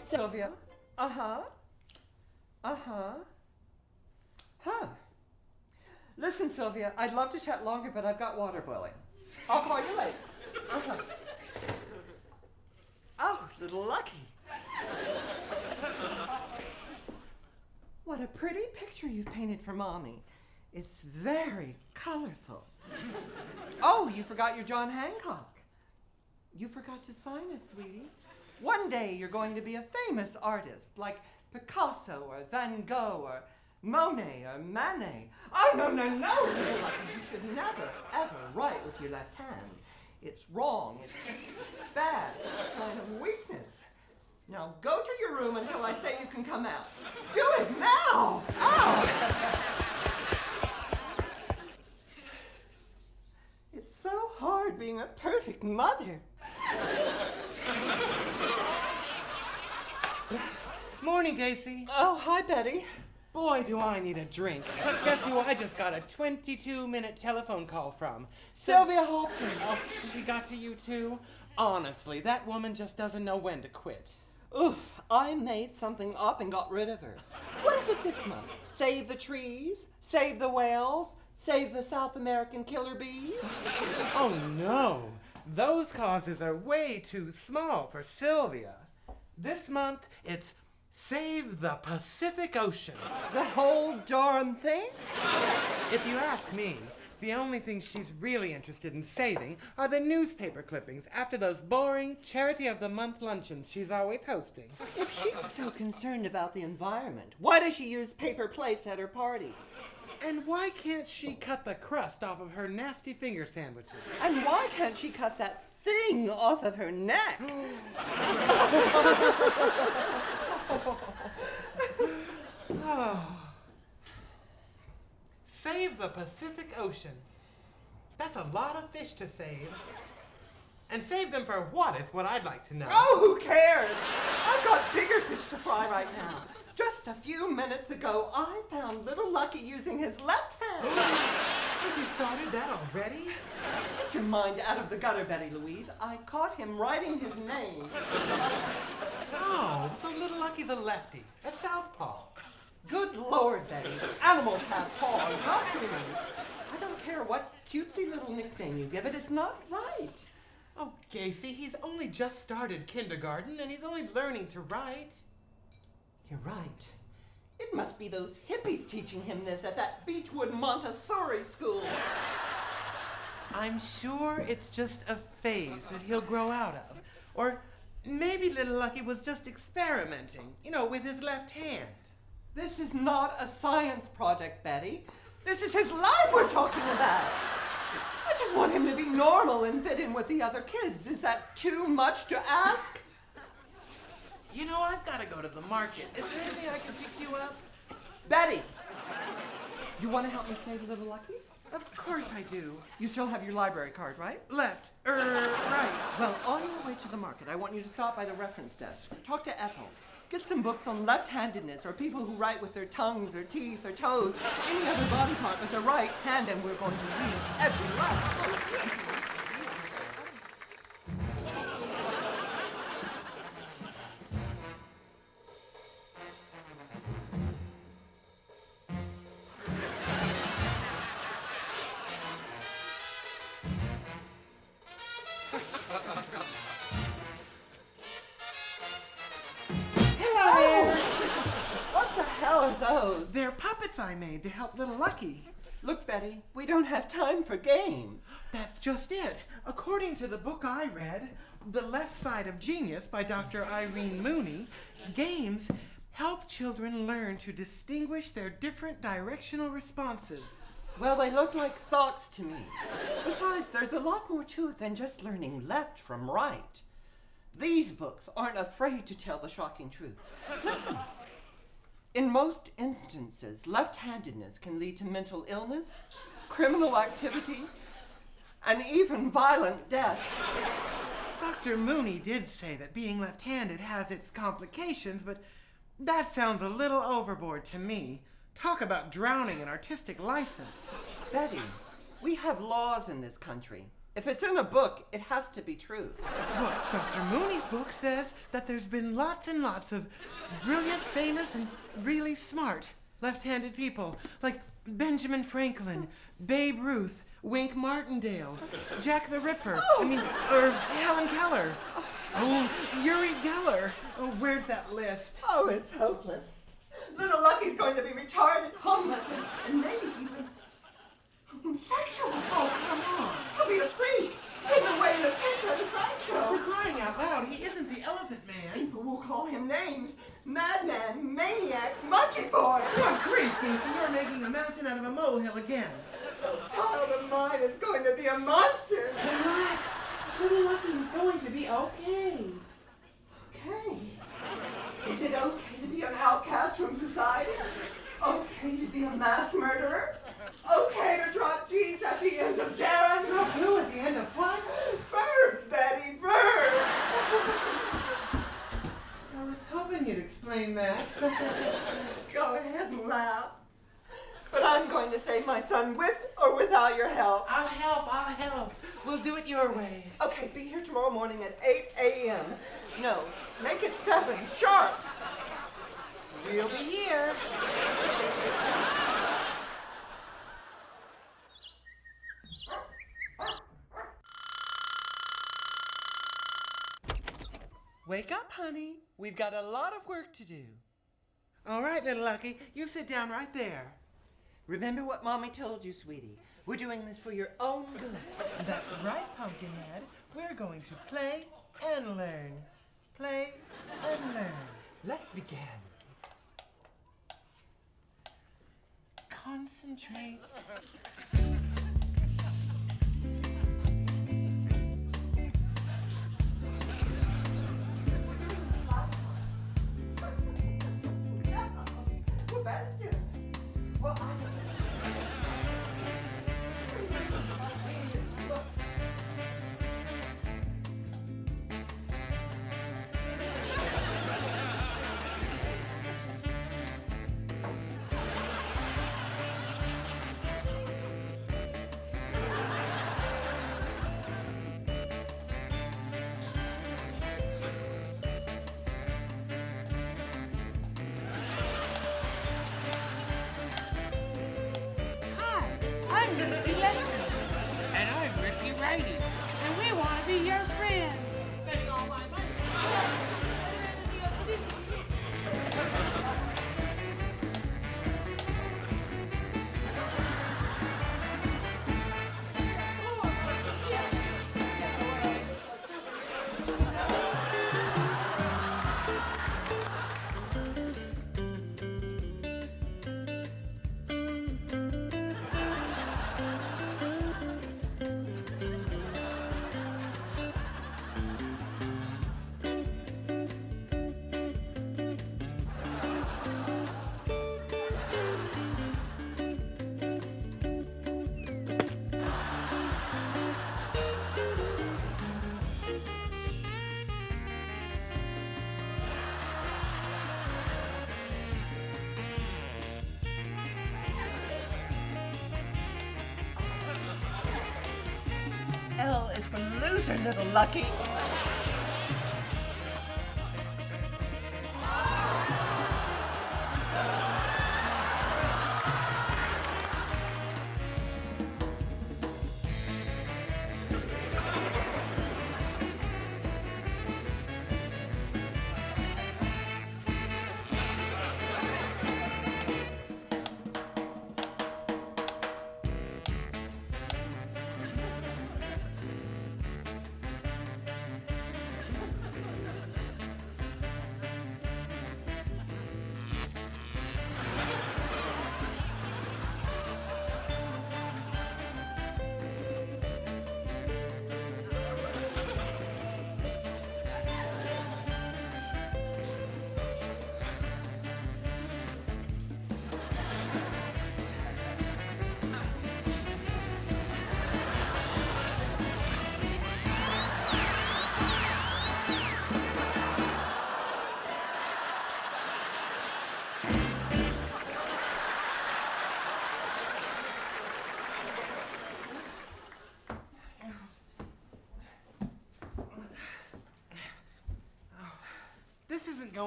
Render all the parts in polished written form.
Sylvia. Uh-huh. Uh-huh. Huh. Listen, Sylvia, I'd love to chat longer, but I've got water boiling. I'll call you later. Uh-huh. Oh, little Lucky. What a pretty picture you've painted for Mommy. It's very colorful. Oh, you forgot your John Hancock. You forgot to sign it, sweetie. One day you're going to be a famous artist, like Picasso or Van Gogh or Monet or Manet. Oh, no, little Lucky. You should never, ever write with your left hand. It's wrong. It's bad. It's a sign of weakness. Now go to your room until I say you can come out. Do it now! Oh! It's so hard being a perfect mother. Morning, Gaycee. Oh, hi, Betty. Boy, do I need a drink. Guess who I just got a 22-minute telephone call from? Sylvia Hopkins. Oh, she got to you too? Honestly, that woman just doesn't know when to quit. Oof, I made something up and got rid of her. What is it this month? Save the trees? Save the whales? Save the South American killer bees? Oh no, those causes are way too small for Sylvia. This month, it's Save the Pacific Ocean. The whole darn thing? If you ask me, the only things she's really interested in saving are the newspaper clippings after those boring Charity of the Month luncheons she's always hosting. If she's so concerned about the environment, why does she use paper plates at her parties? And why can't she cut the crust off of her nasty finger sandwiches? And why can't she cut that thing off of her neck? Oh. Save the Pacific Ocean. That's a lot of fish to save. And save them for what is what I'd like to know. Oh, who cares? I've got bigger fish to fry right now. Just a few minutes ago, I found little Lucky using his left hand. Has he started that already? Get your mind out of the gutter, Betty Louise. I caught him writing his name. Oh, so little Lucky's a lefty, a southpaw. Good Lord, Betty. Animals have paws, not humans. I don't care what cutesy little nickname you give it, it's not right. Oh, Gaycee, he's only just started kindergarten and he's only learning to write. You're right. It must be those hippies teaching him this at that Beechwood Montessori school. I'm sure it's just a phase that he'll grow out of. Or maybe little Lucky was just experimenting, with his left hand. This is not a science project, Betty. This is his life we're talking about. I just want him to be normal and fit in with the other kids. Is that too much to ask? I've got to go to the market. Is there anything I can pick you up? Betty, you want to help me save little Lucky? Of course I do. You still have your library card, right? Left. Right. Well, on your way to the market, I want you to stop by the reference desk. Talk to Ethel. Get some books on left-handedness or people who write with their tongues or teeth or toes, any other body part with their right hand, and we're going to read every last book. Those? They're puppets I made to help little Lucky. Look, Betty, we don't have time for games. That's just it. According to the book I read, The Left Side of Genius by Dr. Irene Mooney, games help children learn to distinguish their different directional responses. Well, they look like socks to me. Besides, there's a lot more to it than just learning left from right. These books aren't afraid to tell the shocking truth. Listen. In most instances, left-handedness can lead to mental illness, criminal activity, and even violent death. Dr. Mooney did say that being left-handed has its complications, but that sounds a little overboard to me. Talk about drowning an artistic license. Betty, we have laws in this country. If it's in a book, it has to be true. Look, Dr. Mooney's book says that there's been lots and lots of brilliant, famous, and really smart left-handed people, like Benjamin Franklin, Babe Ruth, Wink Martindale, Jack the Ripper, or Helen Keller. Oh, Uri Geller. Oh, where's that list? Oh, it's hopeless. Little Lucky's going to be retarded, homeless, and maybe even homosexual. Oh, come on. He'll be a freak, hidden away in a tent at a sideshow. For crying out loud, he isn't the Elephant Man. People will call him names. Madman, maniac, monkey boy. Good grief, Gaycee, you're making a mountain out of a molehill again. A child of mine is going to be a monster. Relax. Little Lucky is going to be okay. Okay. Is it okay to be an outcast from society? Okay to be a mass murderer? Okay to drop G's at the end of Jaron? Drop who at the end of what? Verbs, Betty, verbs! I was hoping you'd explain that. Go ahead and laugh. But I'm going to save my son with or without your help. I'll help. We'll do it your way. Okay, be here tomorrow morning at 8 a.m. No, make it 7, sharp. We'll be here. Wake up, honey. We've got a lot of work to do. All right, little Lucky, you sit down right there. Remember what Mommy told you, sweetie. We're doing this for your own good. That's right, Pumpkinhead. We're going to play and learn. Play and learn. Let's begin. Concentrate. What bad is doing? Well, I'm Lucy Leslie. And I'm Ricky Righty. And we want to be your friends. Spending all my money. L is for loser, little Lucky.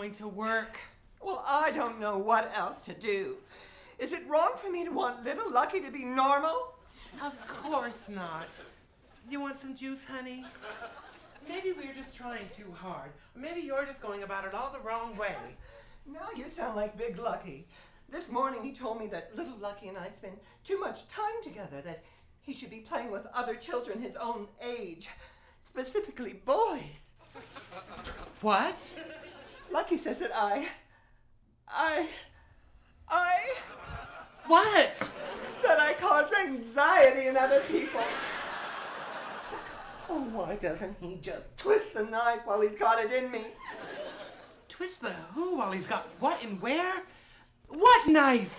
going to work? Well, I don't know what else to do. Is it wrong for me to want little Lucky to be normal? Of course not. You want some juice, honey? Maybe we're just trying too hard. Maybe you're just going about it all the wrong way. Now you sound like Big Lucky. This morning he told me that little Lucky and I spend too much time together, that he should be playing with other children his own age, specifically boys. What? Lucky says that What? that I cause anxiety in other people. Oh, why doesn't he just twist the knife while he's got it in me? Twist the who while he's got what and where? What knife?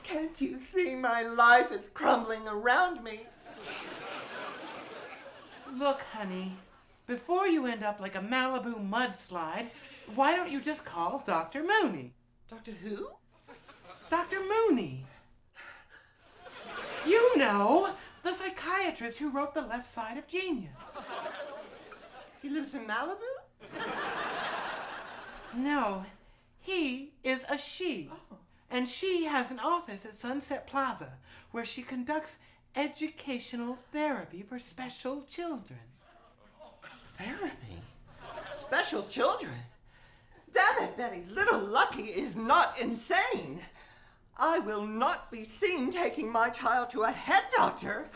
Can't you see my life is crumbling around me? Look, honey, before you end up like a Malibu mudslide, why don't you just call Dr. Mooney? Doctor who? Dr. Mooney. You know, the psychiatrist who wrote The Left Side of Genius. He lives in Malibu? No, he is a she. Oh. And she has an office at Sunset Plaza where she conducts educational therapy for special children. Therapy? Special children? Damn it, Betty, little Lucky is not insane. I will not be seen taking my child to a head doctor.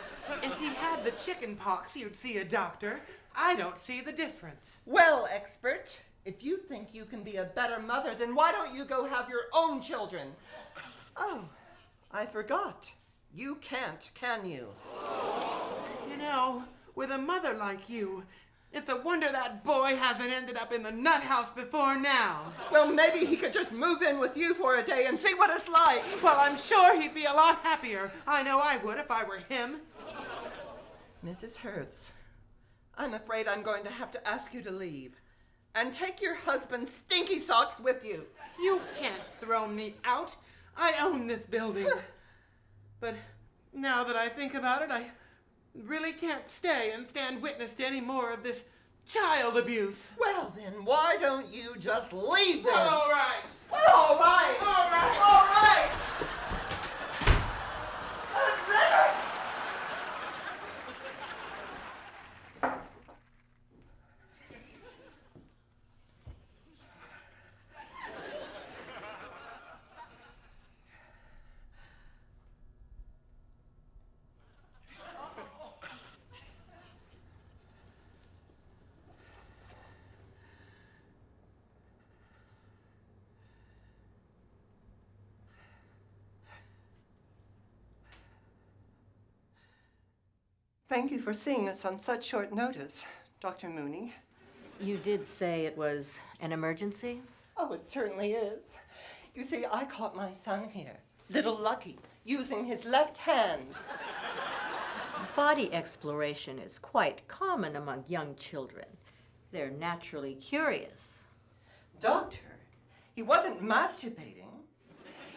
If he had the chicken pox, you'd see a doctor. I don't see the difference. Well, expert, if you think you can be a better mother, then why don't you go have your own children? Oh, I forgot. You can't, can you? You know, with a mother like you, it's a wonder that boy hasn't ended up in the nut house before now. Well, maybe he could just move in with you for a day and see what it's like. Well, I'm sure he'd be a lot happier. I know I would if I were him. Mrs. Hertz, I'm afraid I'm going to have to ask you to leave. And take your husband's stinky socks with you. You can't throw me out. I own this building. But now that I think about it, I really can't stay and stand witness to any more of this child abuse. Well, then, why don't you just leave them? All right. All right. All right. All right. Good riddance. Thank you for seeing us on such short notice, Dr. Mooney. You did say it was an emergency? Oh, it certainly is. You see, I caught my son here, little Lucky, using his left hand. Body exploration is quite common among young children. They're naturally curious. Doctor, he wasn't masturbating.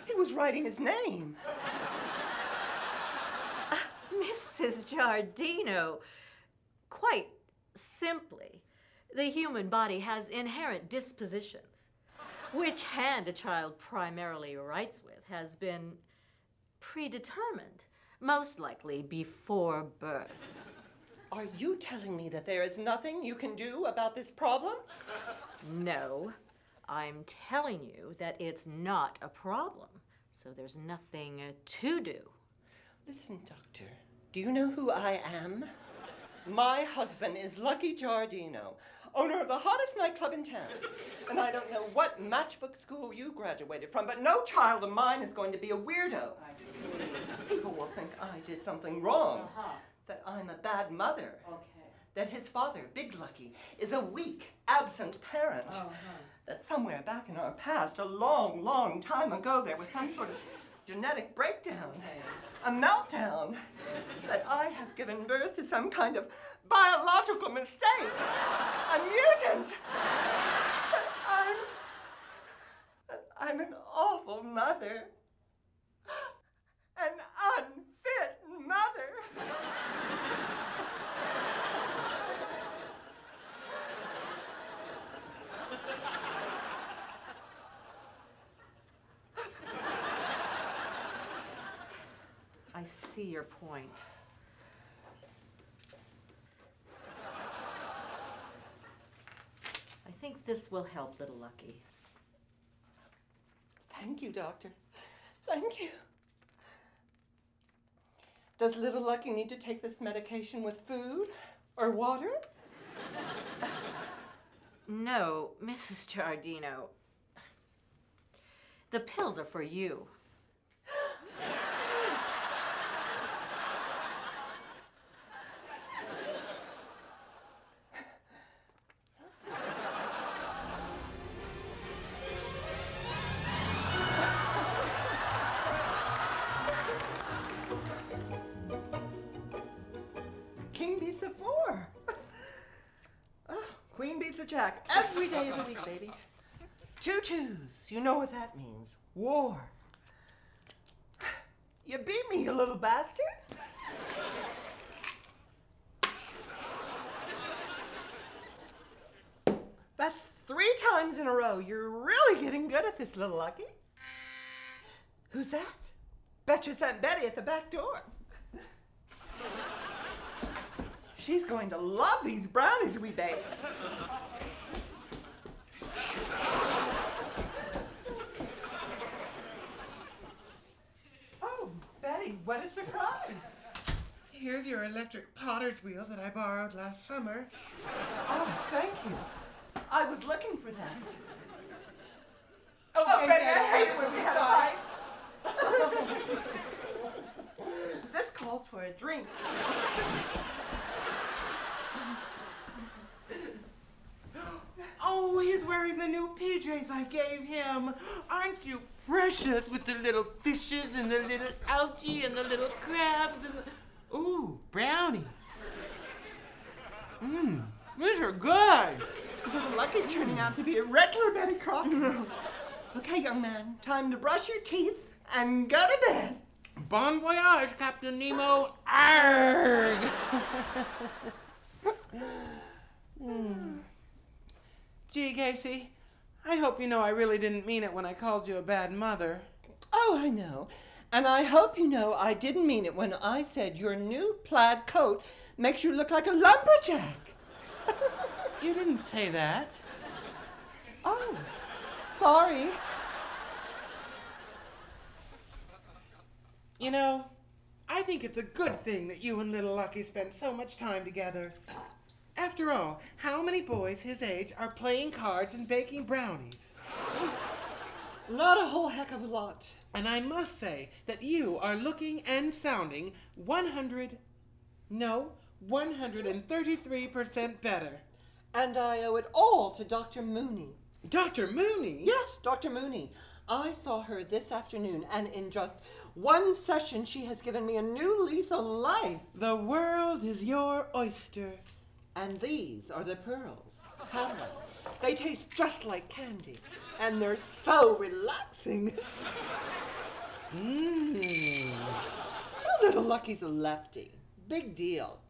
He was writing his name. Mrs. Giardino, quite simply, the human body has inherent dispositions. Which hand a child primarily writes with has been predetermined, most likely before birth. Are you telling me that there is nothing you can do about this problem? No, I'm telling you that it's not a problem, so there's nothing to do. Listen, Doctor, do you know who I am? My husband is Lucky Giardino, owner of the hottest nightclub in town. And I don't know what matchbook school you graduated from, but no child of mine is going to be a weirdo. People will think I did something wrong, that I'm a bad mother, that his father, Big Lucky, is a weak, absent parent, that somewhere back in our past, a long, long time ago, there was some sort of genetic breakdown, a meltdown, that I have given birth to some kind of biological mistake, a mutant. I'm an awful mother, an unfit mother. I see your point. I think this will help little Lucky. Thank you, Doctor. Thank you. Does little Lucky need to take this medication with food or water? No, Mrs. Giardino. The pills are for you. King beats a 4. Oh, queen beats a jack every day of the week, baby. 2 2s. You know what that means. War. You beat me, you little bastard. That's 3 times in a row. You're really getting good at this, little Lucky. Who's that? Bet you sent Betty at the back door. She's going to love these brownies we baked. Oh, Betty, what a surprise. Here's your electric potter's wheel that I borrowed last summer. Oh, thank you. I was looking for that. Okay, Betty, Dad, I hate it when we have a fight. This calls for a drink. Oh, he's wearing the new PJs I gave him. Aren't you precious with the little fishes and the little algae and the little crabs and the... Ooh, brownies. These are good. Little Lucky's turning out to be a regular Betty Crocker. Okay, young man, time to brush your teeth and go to bed. Bon voyage, Captain Nemo. Arrgh. Gee, Gaycee, I hope you know I really didn't mean it when I called you a bad mother. Oh, I know. And I hope you know I didn't mean it when I said your new plaid coat makes you look like a lumberjack. You didn't say that. Oh, sorry. You know, I think it's a good thing that you and little Lucky spent so much time together. After all, how many boys his age are playing cards and baking brownies? Not a whole heck of a lot. And I must say that you are looking and sounding 133% better. And I owe it all to Dr. Mooney. Dr. Mooney? Yes, Dr. Mooney. I saw her this afternoon, and in just one session, she has given me a new lease on life. The world is your oyster. And these are the pearls. Have them. They taste just like candy, and they're so relaxing. So little Lucky's a lefty. Big deal.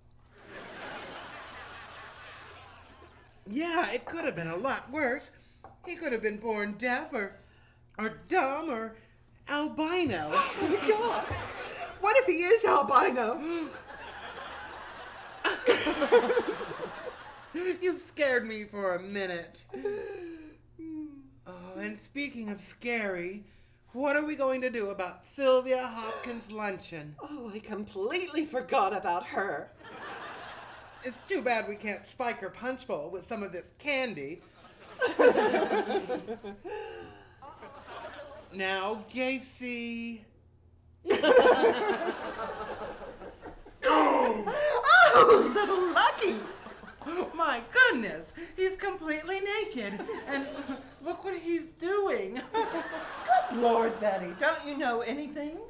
Yeah, it could have been a lot worse. He could have been born deaf or dumb or albino. Oh my God! What if he is albino? You scared me for a minute. Oh, and speaking of scary, what are we going to do about Sylvia Hopkins' luncheon? Oh, I completely forgot about her. It's too bad we can't spike her punch bowl with some of this candy. Now, Gaycee. Oh, little Lucky! My goodness, he's completely naked. And look what he's doing. Good Lord, Betty, don't you know anything?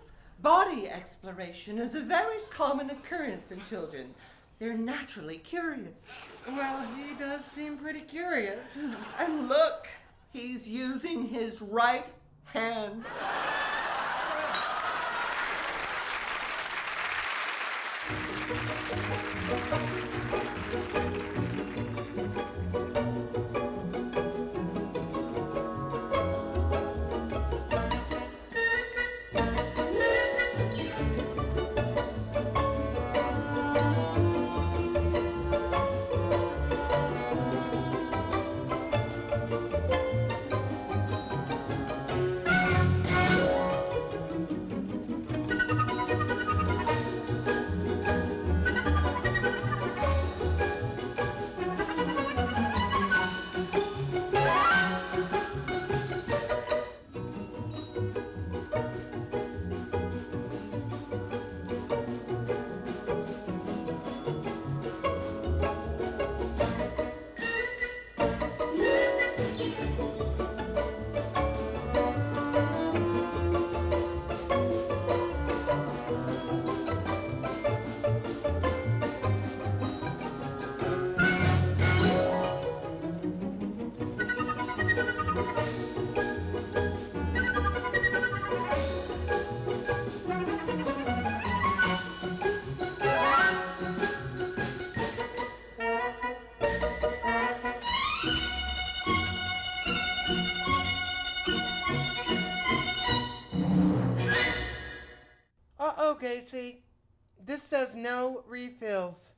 Body exploration is a very common occurrence in children. They're naturally curious. Well, he does seem pretty curious. And look, he's using his right hand. Gaycee. This says no refills.